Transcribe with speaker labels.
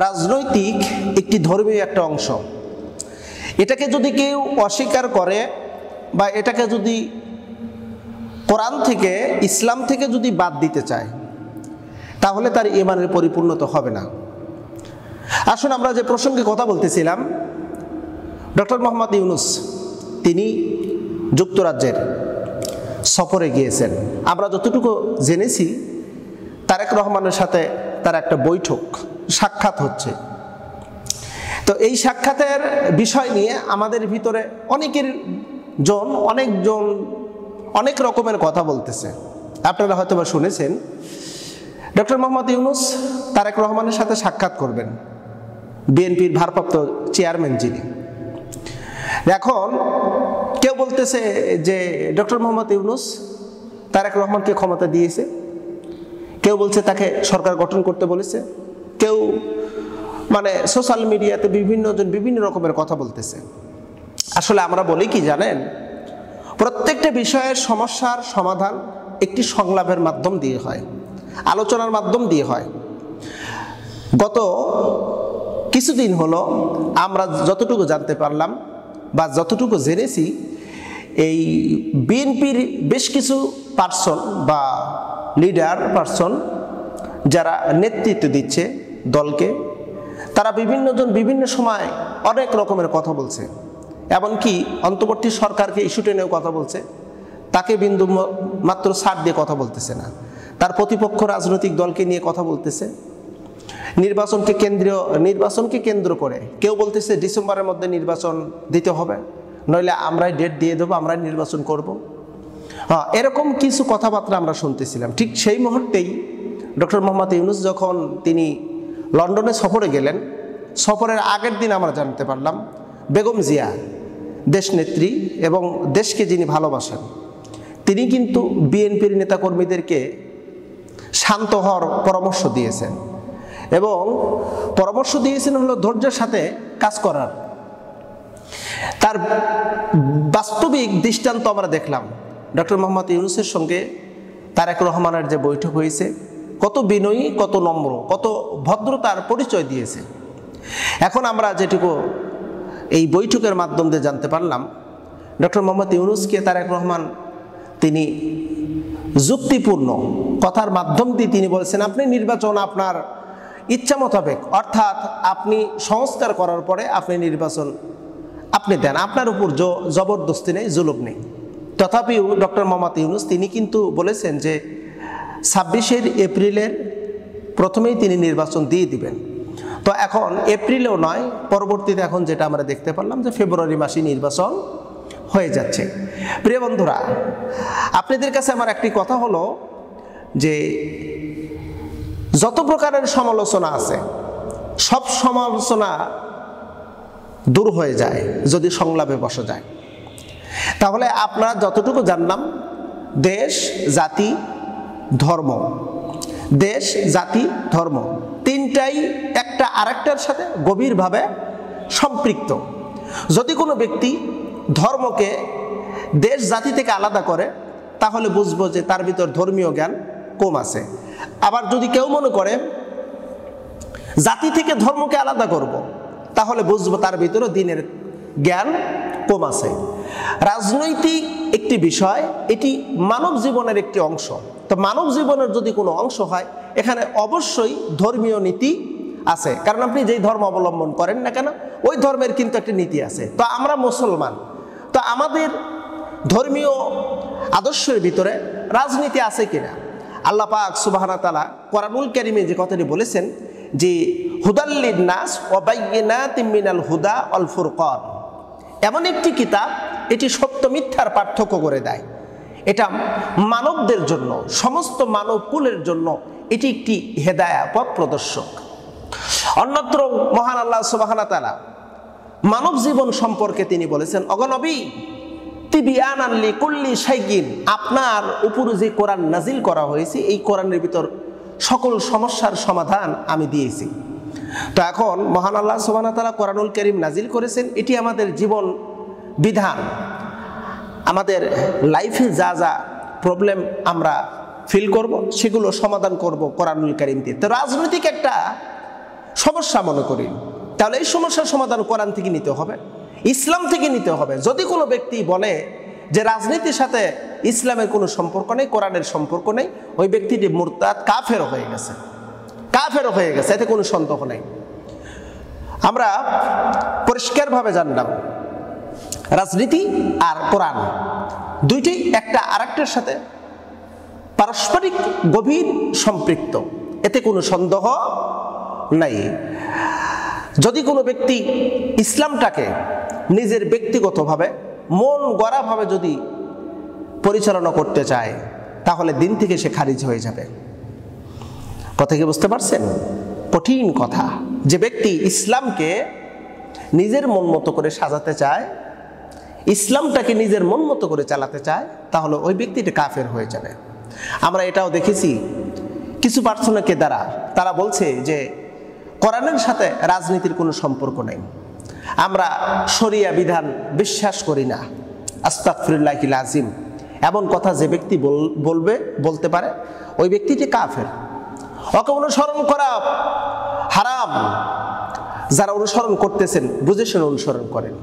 Speaker 1: রাজনৈতিক একটি ধর্মীয় একটা অংশ। এটাকে যদি কেউ অস্বীকার করে বা এটাকে যদি কোরআন থেকে ইসলাম থেকে যদি বাদ দিতে চায় তাহলে তার ঈমানের পরিপূর্ণতা হবে না। আসুন আমরা যে প্রসঙ্গে কথা বলতেছিলাম, ডক্টর মোহাম্মদ ইউনূস তিনি যুক্তরাজ্যের সফরে গিয়েছেন। আমরা যতটুকু জেনেছি তারেক রহমানের সাথে তার একটা বৈঠক সাক্ষাৎ হচ্ছে। তো এই সাক্ষাতের বিষয় নিয়ে আমাদের ভিতরে অনেকজন অনেক রকমের কথা বলতেছে। আপনারা হয়তো বা শুনেছেন ডক্টর মোহাম্মদ ইউনূস তারেক রহমানের সাথে সাক্ষাৎ করবেন, বিএনপির ভারপ্রাপ্ত চেয়ারম্যান যিনি। এখন কেউ বলতেছে যে ডক্টর মোহাম্মদ ইউনূস তারেক রহমানকে ক্ষমতা দিয়েছে, কেউ বলছে তাকে সরকার গঠন করতে বলেছে, কেউ সোশ্যাল মিডিয়াতে বিভিন্ন রকমের কথা বলতেছে। আসলে আমরা বলি কি জানেন, প্রত্যেকটা বিষয়ের সমস্যার সমাধান একটি সংলাপের মাধ্যম দিয়ে হয়, আলোচনার মাধ্যম দিয়ে হয়। গত কিছুদিন হলো আমরা যতটুকু জানতে পারলাম বা যতটুকু জেনেছি, এই বিএনপির বেশ কিছু পার্সন বা লিডার পার্সন যারা নেতৃত্ব দিচ্ছে দলকে, তারা বিভিন্ন সময় অনেক রকমের কথা বলছে। এমনকি অন্তর্বর্তী সরকারকে ইস্যু টেনেও কথা বলছে, তাকে বিন্দু মাত্র ছাড় দিয়ে কথা বলতেছে না। তার প্রতিপক্ষ রাজনৈতিক দলকে নিয়ে কথা বলতেছে। নির্বাচনকে কেন্দ্র করে কেউ বলতেছে ডিসেম্বরের মধ্যে নির্বাচন দিতে হবে, নইলে আমরাই ডেট দিয়ে দেবো, আমরাই নির্বাচন করব। এরকম কিছু কথাবার্তা আমরা শুনতেছিলাম। ঠিক সেই মুহূর্তেই ডক্টর মোহাম্মদ ইউনূস যখন তিনি লন্ডনে সফরে গেলেন, সফরের আগের দিন আমরা জানতে পারলাম বেগম জিয়া, দেশনেত্রী এবং দেশকে যিনি ভালোবাসেন, তিনি কিন্তু বিএনপির নেতাকর্মীদেরকে শান্ত হওয়ার পরামর্শ দিয়েছেন এবং পরামর্শ দিয়েছেন হলো ধৈর্যের সাথে কাজ করার। তার বাস্তবিক দৃষ্টান্ত আমরা দেখলাম। ডক্টর মোহাম্মদ ইউনূসের সঙ্গে তারেক রহমানের যে বৈঠক হয়েছে, কত বিনয়ী, কত নম্র, কত ভদ্রতার পরিচয় দিয়েছে। এখন আমরা যেটুকু এই বৈঠকের মাধ্যম দিয়ে জানতে পারলাম, ডক্টর মোহাম্মদ ইউনূসকে তারেক রহমান তিনি যুক্তিপূর্ণ কথার মাধ্যম দিয়ে তিনি বলছেন, আপনি নির্বাচন আপনার ইচ্ছা মোতাবেক, অর্থাৎ আপনি সংস্কার করার পরে আপনি নির্বাচন আপনি দেন, আপনার উপর জবরদস্তি নেই, জুলুম নেই। তথাপিও ডক্টর মোহাম্মদ ইউনূস তিনি কিন্তু বলেছেন যে 26 এপ্রিলের প্রথমেই তিনি নির্বাচন দিয়ে দিবেন। তো এখন এপ্রিলেও নয়, পরবর্তীতে এখন যেটা আমরা দেখতে পারলাম যে ফেব্রুয়ারি মাসে নির্বাচন হয়ে যাচ্ছে। প্রিয় বন্ধুরা, আপনাদের কাছে আমার একটি কথা হলো যে যত প্রকারের সমালোচনা আছে, সব সমালোচনা দূর হয়ে যায় যদি সংলাপে বসা যায়। তাহলে আপনারা যতটুকু জানলাম, দেশ জাতি ধর্ম তিনটাই একটা আরেকটার সাথে গভীরভাবে সম্পৃক্ত। যদি কোনো ব্যক্তি ধর্মকে দেশ জাতি থেকে আলাদা করে তাহলে বুঝবো যে তার ভিতর ধর্মীয় জ্ঞান কম আছে। আবার যদি কেউ মনে করে জাতি থেকে ধর্মকে আলাদা করব, তাহলে বুঝবো তার ভিতরে দ্বীনের জ্ঞান কম আছে। রাজনৈতিক একটি বিষয়, এটি মানব জীবনের একটি অংশ। তো মানব জীবনের যদি কোনো অংশ হয়, এখানে অবশ্যই ধর্মীয় নীতি আছে। কারণ আপনি যেই ধর্ম অবলম্বন করেন না কেন, ওই ধর্মের কিন্তু একটা নীতি আছে। তো আমরা মুসলমান, তো আমাদের ধর্মীয় আদর্শের ভিতরে রাজনীতি আছে কিনা? আল্লাহ পাক সুবহানাহু ওয়া তাআলা কোরআনুল কারীমে যে কথাটি বলেছেন যে হুদাল্লিন নাস ওয়া বাইয়িনাতিম মিনাল হুদা ওয়াল ফুরকান, এমন একটি কিতাব এটি সত্য মিথ্যার পার্থক্য করে দেয়। এটা মানবদের জন্য, সমস্ত মানব কুলের জন্য এটি একটি হেদায়েত, পথ প্রদর্শক। অন্যত্র মহান আল্লাহ সুবহানাহু ওয়া তাআলা মানব জীবন সম্পর্কে তিনি বলেছেন, অগনবী তিবিয়ানান লিকুল্লি শাইইন, আপনার উপরে যে কোরআন নাজিল করা হয়েছে, এই কোরআনের ভিতর সকল সমস্যার সমাধান আমি দিয়েছি। তো এখন মহান আল্লাহ সুবহানাহু ওয়া তাআলা কোরআনুল কারীম নাজিল করেছেন, এটি আমাদের জীবন বিধান। আমাদের লাইফে যা যা প্রবলেম আমরা ফিল করব, সেগুলো সমাধান করব কোরআনুল কারীম দিয়ে। তো রাজনৈতিক একটা সমস্যা মনে করি, তাহলে এই সমস্যার সমাধান কোরআন থেকে নিতে হবে, ইসলাম থেকে নিতে হবে। যদি কোনো ব্যক্তি বলে যে রাজনীতির সাথে ইসলামের কোনো সম্পর্ক নেই, কোরআনের সম্পর্ক নেই, ওই ব্যক্তিটি মুরতাদ কাফের হয়ে গেছে, কাফের হয়ে গেছে, এতে কোনো সন্দেহ নেই। আমরা পরিষ্কারভাবে জানলাম রাজনীতি আর কোরআন দুইটি একটা আরেকটার সাথে পারস্পরিক গভীর সম্পৃক্ত, এতে কোনো সন্দেহ নাই। যদি কোনো ব্যক্তি ইসলামটাকে নিজের ব্যক্তিগতভাবে মন গড়াভাবে যদি পরিচালনা করতে চায়, তাহলে দিন থেকে সে খারিজ হয়ে যাবে। কথা কি বুঝতে পারছেন? কঠিন কথা। যে ব্যক্তি ইসলামকে নিজের মন মতো করে সাজাতে চায়, ইসলামটাকে নিজের মন মতো করে চালাতে চায়, তাহলে ওই ব্যক্তিটা কাফের হয়ে যাবে। আমরা এটাও দেখেছি কিছু পার্সনকে দ্বারা তারা বলছে যে কোরআনের সাথে রাজনীতির কোনো সম্পর্ক নেই, আমরা শরিয়া বিধান বিশ্বাস করি না, আস্তাগফিরুল্লাহিল আযীম, এমন কথা যে ব্যক্তি বলতে পারে, ওই ব্যক্তিটি কাফের। ওকে অনুসরণ করা হারাম। যারা অনুসরণ করতেছেন বুঝে শুনে অনুসরণ করেন।